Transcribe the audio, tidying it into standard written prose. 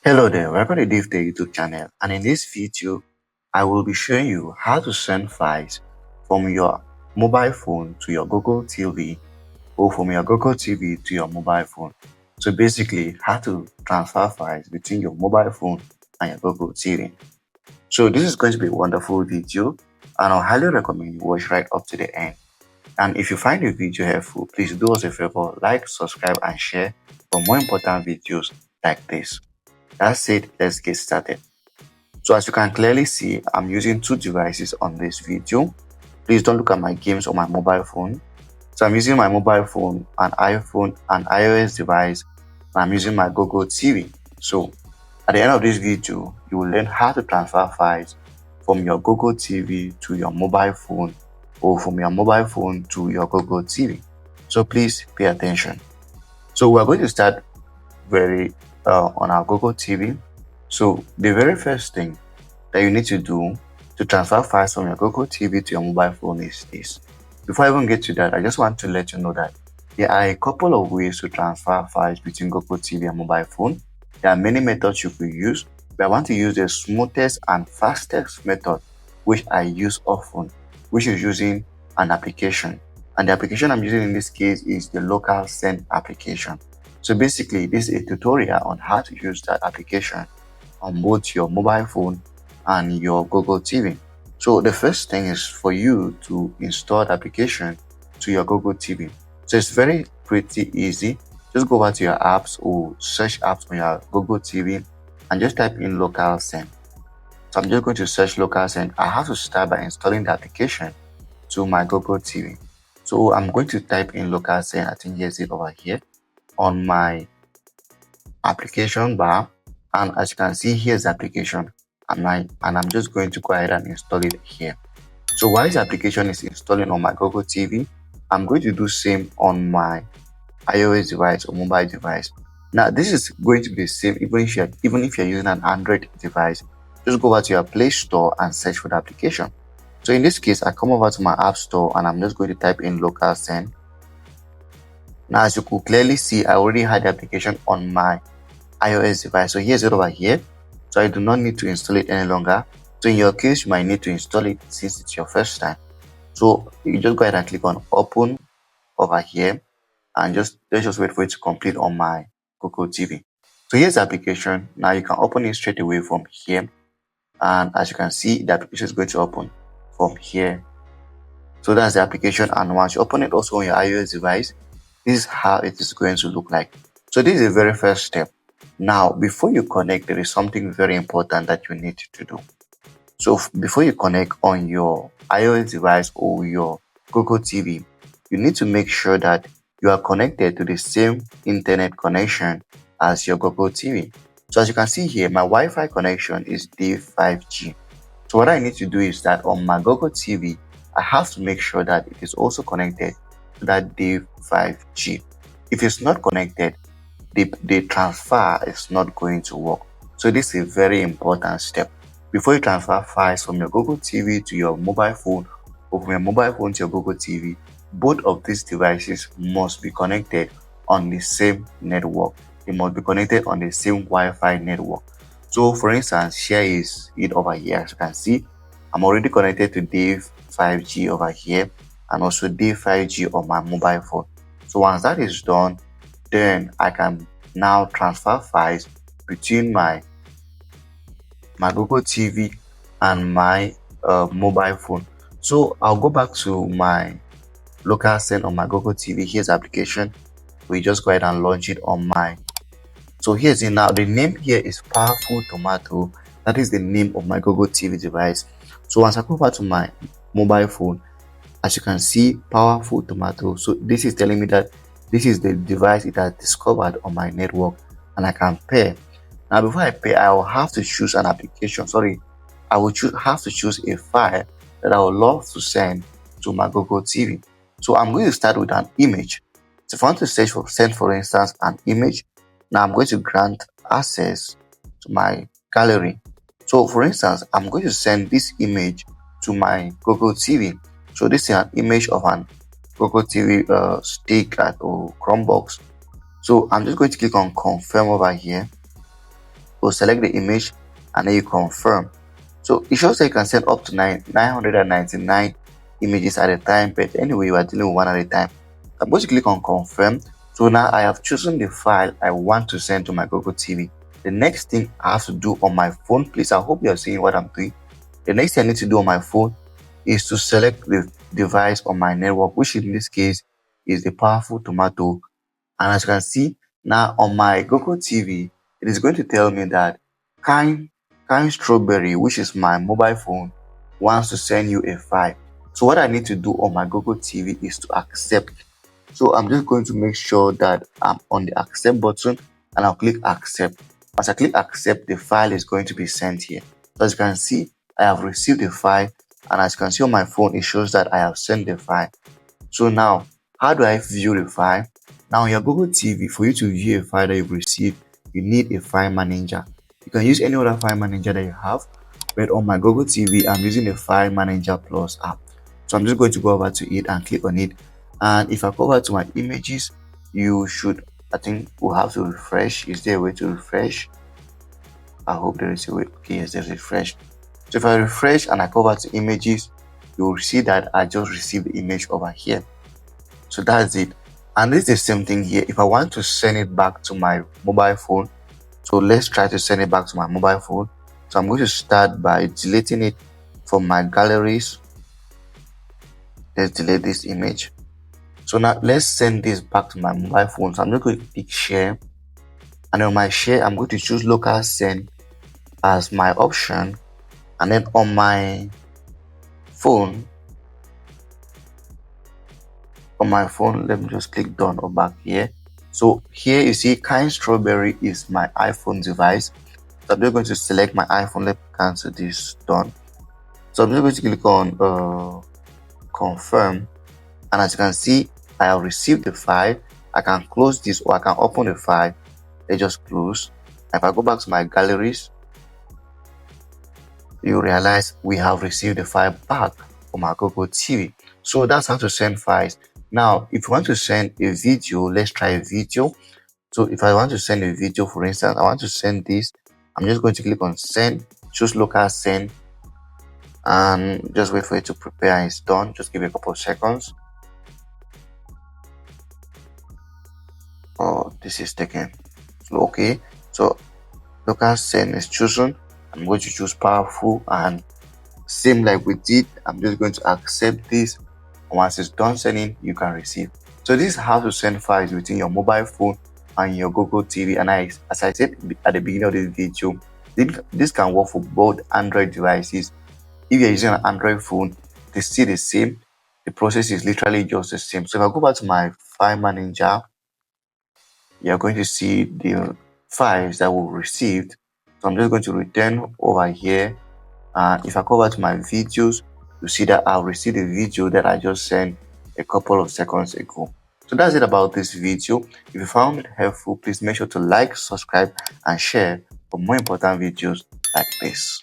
Hello there, welcome to DaveTech YouTube channel, and in this video I will be showing you how to send files from your mobile phone to your Google TV or from your Google TV to your mobile phone. So basically how to transfer files between your mobile phone and your Google TV. So this is going to be a wonderful video and I highly recommend you watch right up to the end. And if you find the video helpful, please do us a favor, like, subscribe and share for more important videos like this. That's it, let's get started. So as you can clearly see, I'm using two devices on this video. Please don't look at my games on my mobile phone. So I'm using my mobile phone, an iPhone, an iOS device, and I'm using my Google TV. So at the end of this video, you will learn how to transfer files from your Google TV to your mobile phone or from your mobile phone to your Google TV. So please pay attention. So we're going to start on our Google TV. So the very first thing that you need to do to transfer files from your Google TV to your mobile phone is this. Before I even get to that, I just want to let you know that there are a couple of ways to transfer files between Google TV and mobile phone. There are many methods you could use, but I want to use the smoothest and fastest method, which I use often, which is using an application. And the application I'm using in this case is the Local Send application. So basically, this is a tutorial on how to use that application on both your mobile phone and your Google TV. So the first thing is for you to install the application to your Google TV. So it's pretty easy. Just go over to your apps or search apps on your Google TV and just type in Local Send. So I'm just going to search Local Send. I have to start by installing the application to my Google TV. So I'm going to type in Local Send. I think here's it over here on my application bar, and as you can see, here's the application and I'm just going to go ahead and install it here. So while the application is installing on my Google TV, I'm going to do same on my iOS device or mobile device. Now this is going to be the same even if you're using an Android device. Just go over to your Play Store and search for the application. So in this case, I come over to my App Store and I'm just going to type in Local Send. Now, as you could clearly see, I already had the application on my iOS device. So here's it over here. So I do not need to install it any longer. So in your case, you might need to install it since it's your first time. So you just go ahead and click on Open over here and let's just wait for it to complete on my Google TV. So here's the application. Now you can open it straight away from here. And as you can see, the application is going to open from here. So that's the application. And once you open it also on your iOS device, this is how it is going to look like. So this is the very first step. Now, before you connect, there is something very important that you need to do. So before you connect on your iOS device or your Google TV, you need to make sure that you are connected to the same internet connection as your Google TV. So as you can see here, my Wi-Fi connection is DaveTech. So what I need to do is that on my Google TV, I have to make sure that it is also connected to that DaveTech. If it's not connected, the transfer is not going to work. So this is a very important step. Before you transfer files from your Google TV to your mobile phone or from your mobile phone to your Google TV, both of these devices must be connected on the same network. They must be connected on the same Wi-Fi network. So for instance, here is it over here. As you can see, I'm already connected to DaveTech over here and also DaveTech on my mobile phone. So once that is done, then I can now transfer files between my Google TV and my mobile phone. So I'll go back to my Local Send on my Google TV. Here's the application. We just go ahead and launch it on my. So here's it now. The name here is Powerful Tomato. That is the name of my Google TV device. So once I go back to my mobile phone, as you can see, Powerful Tomato. So this is telling me that this is the device it has discovered on my network and I can pair. Now before I pair, I will have to choose an application. I will have to choose a file that I would love to send to my Google TV. So I'm going to start with an image. So if I want to send for instance an image, now I'm going to grant access to my gallery. So for instance, I'm going to send this image to my Google TV. So this is an image of an Google TV stick or Chromebox. So I'm just going to click on confirm over here. Or select the image and then you confirm. So it shows that you can send up to 999 images at a time, but anyway, you are dealing with one at a time. I'm going to click on confirm. So now I have chosen the file I want to send to my Google TV. The next thing I have to do on my phone, please, I hope you are seeing what I'm doing. The next thing I need to do on my phone is to select the device on my network, which in this case is the powerful tomato. And as you can see now on my Google TV, it is going to tell me that kind strawberry, which is my mobile phone, wants to send you a file. So what I need to do on my Google TV is to accept. So I'm just going to make sure that I'm on the accept button and I'll click accept. As I click accept, the file is going to be sent here. So as you can see, I have received the file, and as you can see on my phone, it shows that I have sent the file. So now, how do I view the file? Now on your Google TV, for you to view a file that you've received, you need a file manager. You can use any other file manager that you have, but on my Google TV, I'm using the File Manager Plus app. So I'm just going to go over to it and click on it. And if I go over to my images, you should, I think we'll have to refresh. Is there a way to refresh? I hope there is a way. Okay, yes, there's refresh. So if I refresh and I go over to images, you will see that I just received the image over here. So that's it. And this is the same thing here. If I want to send it back to my mobile phone, so let's try to send it back to my mobile phone. So I'm going to start by deleting it from my galleries. Let's delete this image. So now let's send this back to my mobile phone. So I'm just going to click share, and on my share I'm going to choose local send as my option, and then on my phone, let me just click done or back here. So here you see kind strawberry is my iPhone device. So I'm just going to select my iPhone. Let me cancel this, done. So I'm just going to click on confirm, and as you can see, I have received the file. I can close this or I can open the file. Let's just close. If I go back to my galleries, you realize we have received the file back from our Google TV. So that's how to send files. Now, if you want to send a video, let's try a video. So if I want to send a video, for instance, I want to send this, I'm just going to click on send, choose local send, and just wait for it to prepare and it's done. Just give it a couple of seconds. Oh, this is taken. So, okay, so local send is chosen. I'm going to choose powerful, and same like we did, I'm just going to accept this. Once it's done sending, you can receive. So this is how to send files within your mobile phone and your Google TV. And as I said at the beginning of this video, this can work for both Android devices. If you're using an Android phone, it's still the same. The process is literally just the same. So if I go back to my file manager, you're going to see the files that we received. So I'm just going to return over here. And if I go back to my videos, you see that I've received a video that I just sent a couple of seconds ago. So that's it about this video. If you found it helpful, please make sure to like, subscribe, and share for more important videos like this.